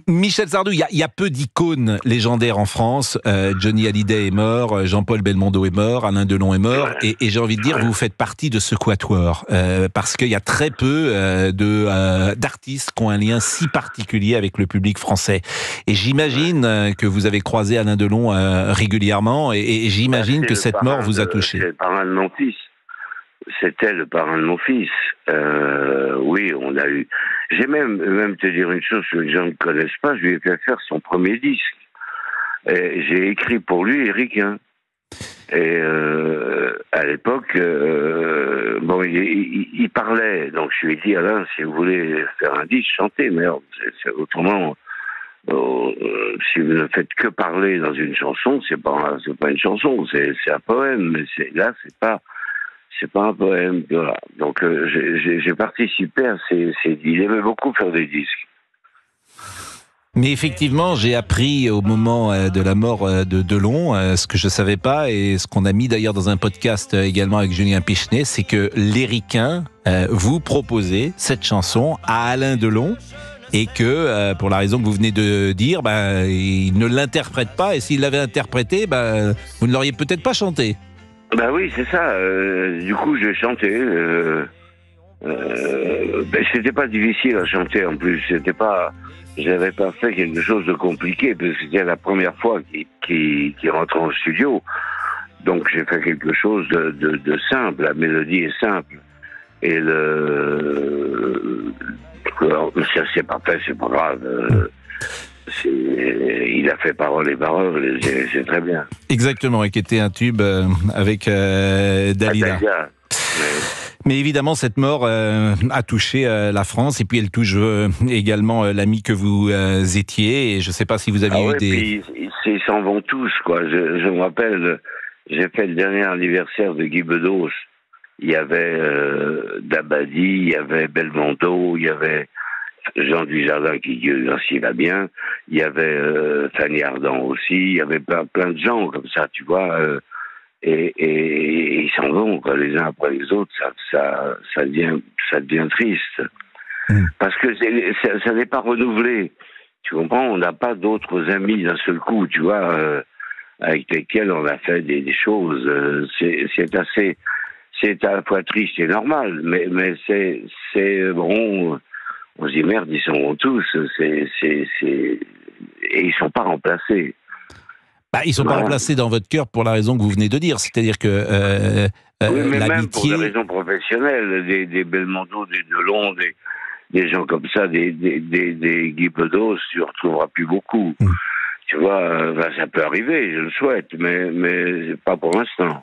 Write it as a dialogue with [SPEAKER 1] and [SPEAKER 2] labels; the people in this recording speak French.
[SPEAKER 1] Michel Sardou, il y a peu d'icônes légendaires en France. Johnny Hallyday est mort, Jean-Paul Belmondo est mort, Alain Delon est mort, et j'ai envie de dire, vous faites partie de ce quatuor, parce qu'il y a très peu d'artistes qui ont un lien si particulier avec le public français. Et j'imagine que vous avez croisé Alain Delon régulièrement, et j'imagine que cette mort vous a touché.
[SPEAKER 2] C'est le parrain de mon fils. C'était le parrain de mon fils. Oui, on a eu... J'ai même te dire une chose que les gens ne connaissent pas, je lui ai fait faire son premier disque. J'ai écrit pour lui Ricain. Et à l'époque, bon, il parlait, donc je lui ai dit, Alain, si vous voulez faire un disque, chantez, mais autrement, si vous ne faites que parler dans une chanson, c'est pas une chanson, c'est un poème, mais c'est pas un poème, voilà. Donc j'ai participé à il aimait beaucoup faire des disques.
[SPEAKER 1] Mais effectivement, j'ai appris au moment de la mort de Delon, ce que je savais pas et ce qu'on a mis d'ailleurs dans un podcast également avec Julien Pichenet, c'est que les Ricains vous proposez cette chanson à Alain Delon et que, pour la raison que vous venez de dire, il ne l'interprète pas, et s'il l'avait interprété, vous ne l'auriez peut-être pas chanté.
[SPEAKER 2] Bah oui, c'est ça. Du coup, j'ai chanté. C'était pas difficile à chanter en plus. J'avais pas fait quelque chose de compliqué parce que c'était la première fois qu'il rentrait en studio. Donc j'ai fait quelque chose de simple. La mélodie est simple et ça c'est pas fait, c'est pas grave. Il a fait Paroles et Paroles, c'est très bien.
[SPEAKER 1] Exactement, et qui était un tube avec Dalida. Mais évidemment, cette mort a touché la France, et puis elle touche également l'ami que vous étiez, et je ne sais pas si vous aviez eu des...
[SPEAKER 2] Puis, ils s'en vont tous, quoi. Je me rappelle, j'ai fait le dernier anniversaire de Guy Bedos. Il y avait Dabadi, il y avait Belmondo, il y avait Jean Dujardin qui s'y va bien, il y avait Fanny Ardant aussi, il y avait plein de gens comme ça, tu vois, et ils s'en vont, quoi, les uns après les autres, ça devient triste. Parce que ça n'est pas renouvelé, tu comprends, on n'a pas d'autres amis d'un seul coup, tu vois, avec lesquels on a fait des choses, c'est à la fois triste et normal, mais c'est bon. On se dit merde, ils sont tous, et ils sont pas remplacés.
[SPEAKER 1] Ils sont pas remplacés dans votre cœur pour la raison que vous venez de dire, c'est-à-dire que
[SPEAKER 2] oui, mais
[SPEAKER 1] l'amitié...
[SPEAKER 2] même pour des raisons professionnelles, des Belmondo, des Delon, des gens comme ça, des Guy Bedos, tu ne retrouveras plus beaucoup. Tu vois, ça peut arriver, je le souhaite, mais pas pour l'instant.